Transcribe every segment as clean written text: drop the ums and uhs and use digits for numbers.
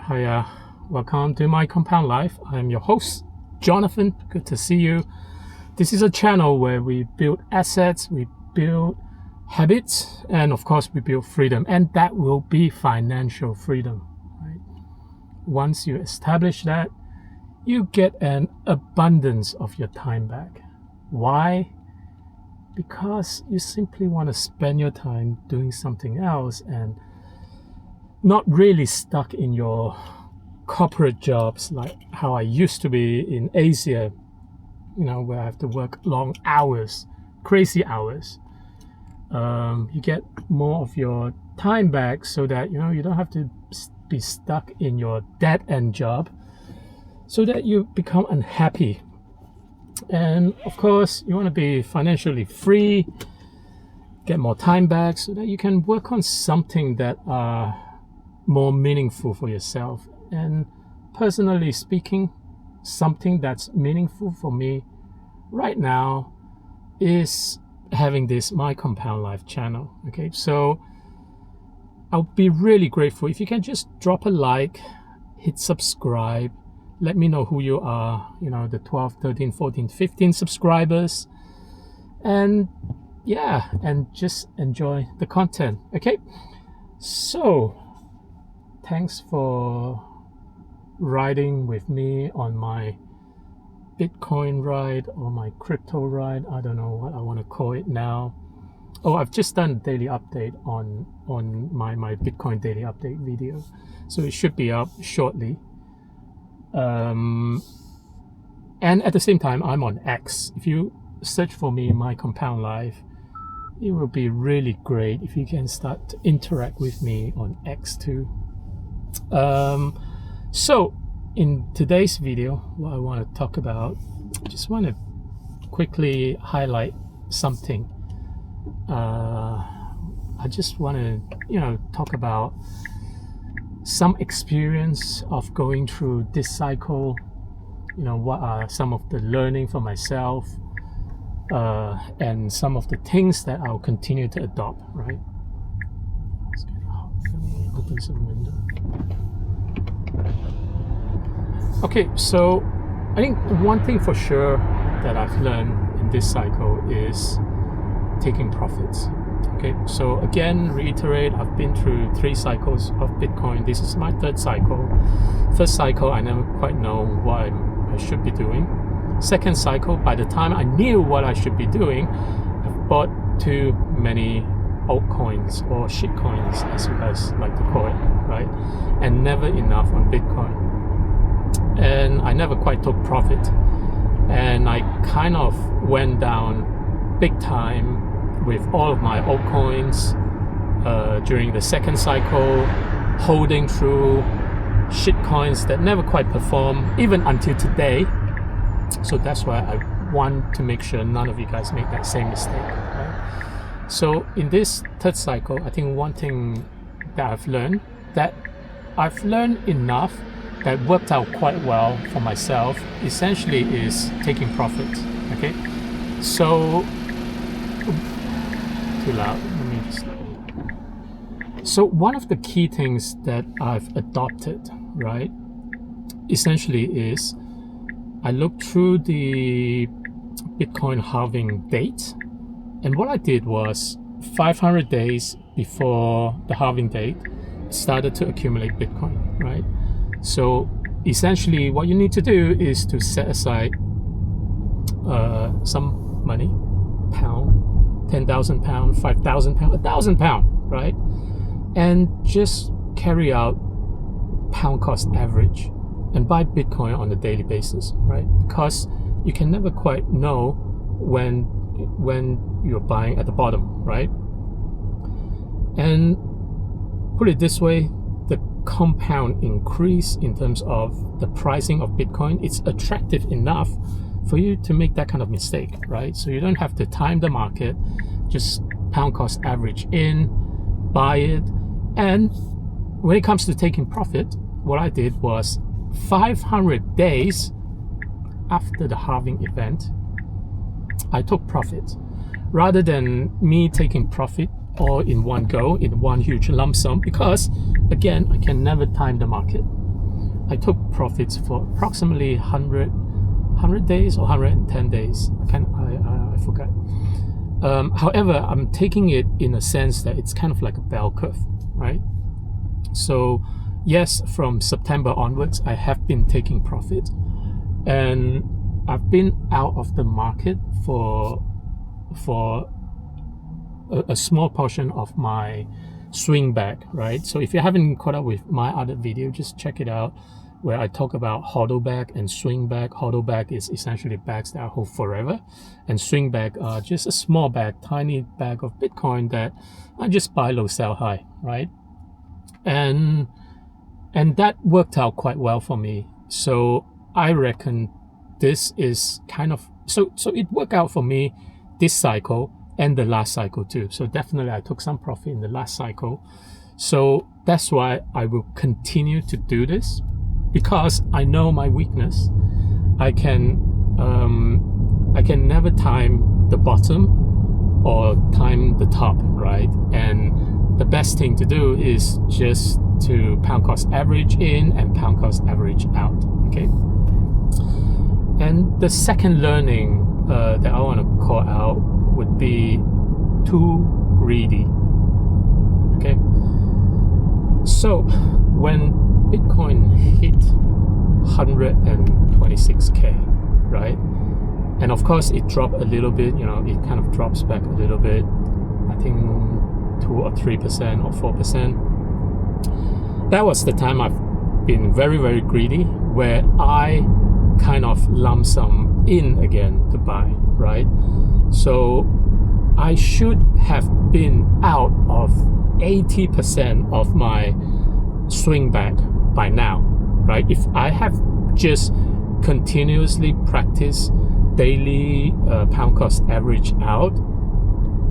Hi, welcome to my Compound Life. I'm your host, Jonathan. Good to see you. This is a channel where we build assets, we build habits, and of course, we build freedom. And that will be financial freedom. Right? Once you establish that, you get an abundance of your time back. Why? Because you simply want to spend your time doing something else and not really stuck in your corporate jobs like how I used to be in Asia, where I have to work long hours, crazy hours. You get more of your time back so that, you don't have to be stuck in your dead-end job so that you become unhappy. And of course, you want to be financially free, get more time back so that you can work on something that more meaningful for yourself. And personally speaking, something that's meaningful for me right now is having this My Compound Life channel. Okay, so I'll be really grateful if you can just drop a like, hit subscribe, let me know who you are, the 12, 13, 14, 15 subscribers, and just enjoy the content. Okay, so thanks for riding with me on my Bitcoin ride or my crypto ride. I don't know what I want to call it now. Oh, I've just done a daily update on my Bitcoin daily update video, so it should be up shortly. And at the same time, I'm on X. If you search for me, My Compound Life, it will be really great if you can start to interact with me on X too. So in today's video, what I want to talk about, I just want to quickly highlight something. I just want to, talk about some experience of going through this cycle. What are some of the learning for myself, and some of the things that I'll continue to adopt, right? It's getting hot. Let me open some window. Okay, so I think one thing for sure that I've learned in this cycle is taking profits. Okay, so again, reiterate, I've been through 3 cycles of Bitcoin. This is my 3rd cycle. First cycle, I never quite know what I should be doing. Second cycle, by the time I knew what I should be doing, I've bought too many altcoins or shitcoins, as you guys like to call it, right? And never enough on Bitcoin. And I never quite took profit. And I kind of went down big time with all of my altcoins during the second cycle, holding through shitcoins that never quite perform, even until today. So that's why I want to make sure none of you guys make that same mistake. Right? So in this 3rd cycle, I think one thing that I've learned enough that worked out quite well for myself essentially is taking profit. Okay, so too loud. Let me just. So one of the key things that I've adopted, right, essentially is I looked through the Bitcoin halving date, and what I did was 500 days before the halving date, started to accumulate Bitcoin, right? So essentially what you need to do is to set aside some money, pound, 10,000 pound, 5,000 pound, 1,000 pound, right? And just carry out pound cost average and buy Bitcoin on a daily basis, right? Because you can never quite know when you're buying at the bottom, right? And put it this way, the compound increase in terms of the pricing of Bitcoin, it's attractive enough for you to make that kind of mistake, right? So you don't have to time the market, just pound cost average in, buy it. And when it comes to taking profit, what I did was 500 days after the halving event, I took profit. Rather than me taking profit all in one go, in one huge lump sum, because again, I can never time the market. I took profits for approximately 100 days or 110 days. I forgot. However, I'm taking it in a sense that it's kind of like a bell curve, right? So yes, from September onwards, I have been taking profit, and I've been out of the market for a small portion of my swing back, right? So if you haven't caught up with my other video, just check it out, where I talk about hodl back and swing back. Hodl back is essentially bags that I hold forever, and swing back are just a small bag, tiny bag of Bitcoin that I just buy low, sell high, right? And that worked out quite well for me. So I reckon this is kind of so it worked out for me this cycle and the last cycle too. So definitely I took some profit in the last cycle. So that's why I will continue to do this, because I know my weakness. I can never time the bottom or time the top, right? And the best thing to do is just to pound cost average in and pound cost average out, okay? And the second learning that I want to call out would be too greedy, okay? So when Bitcoin hit 126k, right? And of course it dropped a little bit, you know, it kind of drops back a little bit, I think 2 or 3% or 4%. That was the time I've been very, very greedy, where I kind of lump sum in again to buy, right? So I should have been out of 80% of my swing back by now, right? If I have just continuously practiced daily pound cost average out.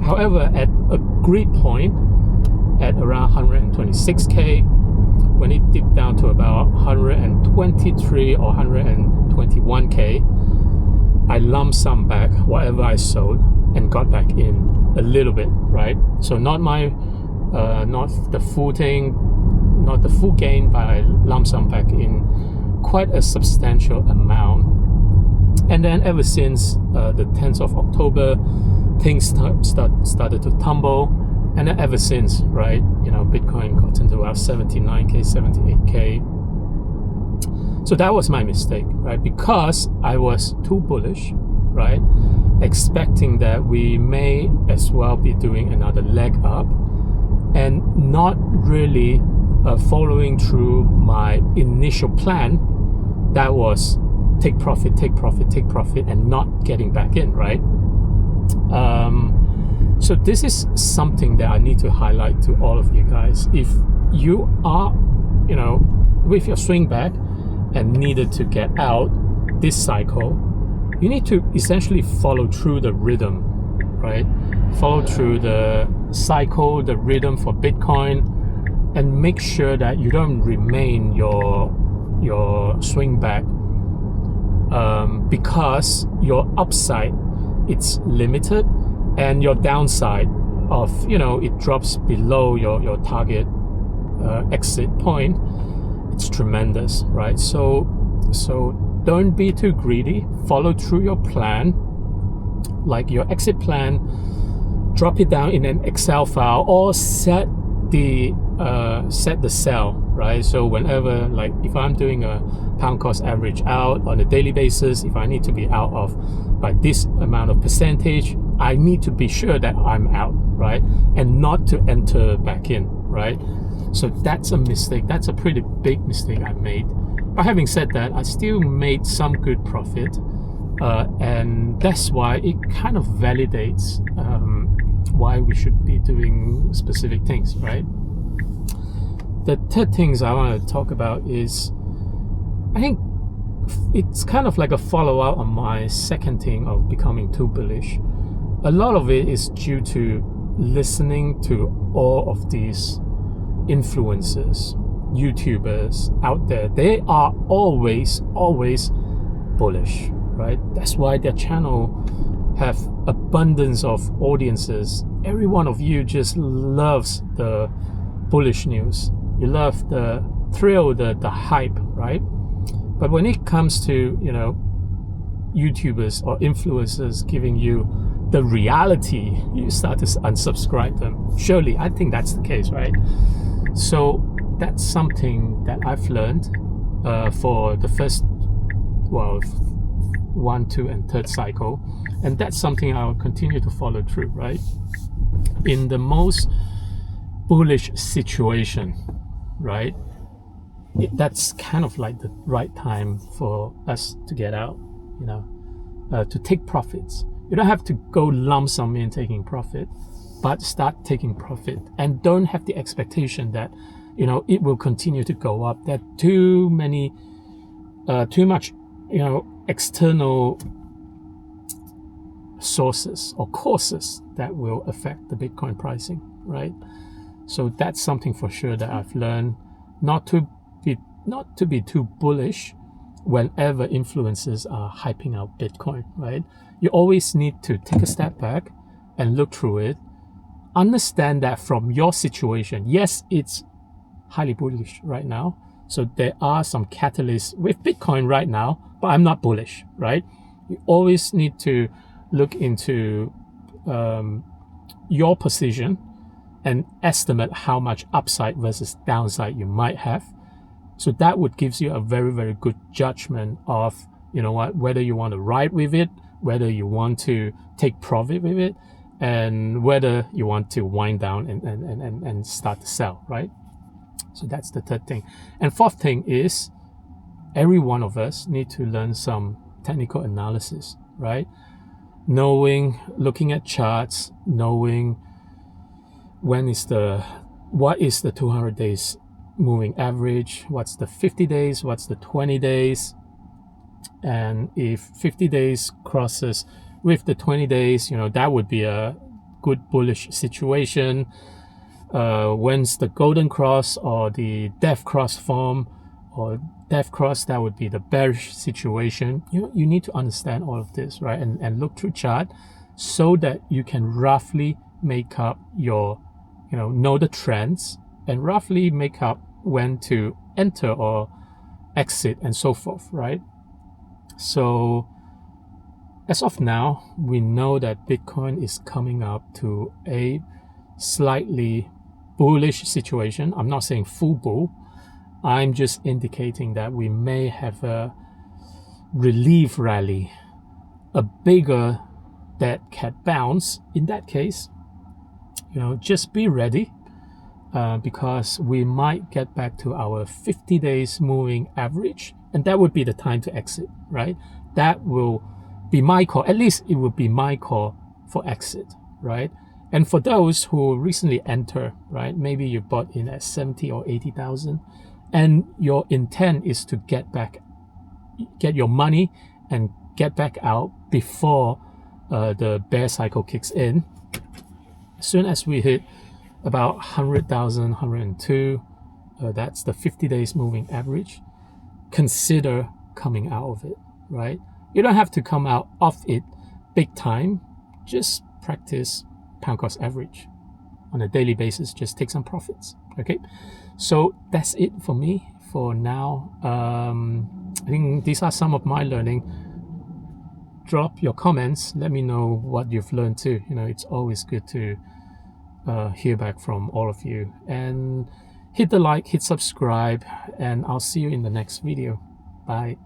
However, at a great point at around 126k, when it dipped down to about 123 or 121k, I lump sum back whatever I sold and got back in a little bit, right? So not the full thing, not the full gain, but I lump sum back in quite a substantial amount. And then ever since the 10th of October, things started to tumble. And then ever since, right, you know, Bitcoin got into about 79k, 78k. So that was my mistake, right? Because I was too bullish, right? Expecting that we may as well be doing another leg up, and not really following through my initial plan. That was take profit, and not getting back in, right? So this is something that I need to highlight to all of you guys. If you are, you know, with your swing back and needed to get out this cycle, you need to essentially follow through the rhythm, right? Follow through the cycle, the rhythm for Bitcoin, and make sure that you don't remain your swing back, because your upside, it's limited, and your downside of, you know, it drops below your target exit point, it's tremendous, right? So don't be too greedy. Follow through your plan, like your exit plan. Drop it down in an Excel file, or set the sell, right? So whenever, like if I'm doing a pound cost average out on a daily basis, if I need to be out of by this amount of percentage, I need to be sure that I'm out, right? And not to enter back in, right? So that's a mistake. That's a pretty big mistake I made. But having said that, I still made some good profit, and that's why it kind of validates why we should be doing specific things, right? The third things I want to talk about is, I think it's kind of like a follow-up on my second thing of becoming too bullish. A lot of it is due to listening to all of these influencers, YouTubers out there. They are always bullish, right? That's why their channel have abundance of audiences. Every one of you just loves the bullish news. You love the thrill, the hype, right? But when it comes to, you know, YouTubers or influencers giving you the reality, you start to unsubscribe them. Surely, I think that's the case, right? So that's something that I've learned for the first, well, 1, 2, and 3rd cycle, and that's something I'll continue to follow through, right? In the most bullish situation, right? That's kind of like the right time for us to get out, you know, to take profits. You don't have to go lump sum in taking profit, but start taking profit, and don't have the expectation that, you know, it will continue to go up. There are too much, you know, external sources or causes that will affect the Bitcoin pricing, right? So that's something for sure that I've learned, not to be too bullish whenever influencers are hyping out Bitcoin, right? You always need to take a step back and look through it, understand that from your situation. Yes, it's highly bullish right now, so there are some catalysts with Bitcoin right now, but I'm not bullish, right? You always need to look into your position and estimate how much upside versus downside you might have. So that would gives you a very, very good judgment of, you know what, whether you want to ride with it, whether you want to take profit with it, and whether you want to wind down and start to sell, right? So that's the 3rd thing. And 4th thing is, every one of us need to learn some technical analysis, right? Looking at charts, knowing what is the 200 days moving average, what's the 50 days, what's the 20 days, and if 50 days crosses with the 20 days, you know, that would be a good bullish situation. When's the golden cross or the death cross form, or death cross, that would be the bearish situation. You need to understand all of this, right? And look through chart so that you can roughly make up your, you know the trends, and roughly make up when to enter or exit and so forth, right? So as of now, we know that Bitcoin is coming up to a slightly bullish situation. I'm not saying full bull. I'm just indicating that we may have a relief rally, a bigger dead cat bounce. In that case, you know, just be ready, because we might get back to our 50 days moving average, and that would be the time to exit, right? That will be my call. At least it would be my call for exit, right? And for those who recently enter, right, maybe you bought in at 70 or 80,000, and your intent is to get your money and get back out before the bear cycle kicks in. As soon as we hit about 100,000, 102, that's the 50 days moving average, consider coming out of it, right? You don't have to come out of it big time. Just practice pound cost average on a daily basis. Just take some profits, okay? So that's it for me for now. I think these are some of my learning. Drop your comments. Let me know what you've learned too. You know, it's always good to hear back from all of you. And hit the like, hit subscribe, and I'll see you in the next video. Bye.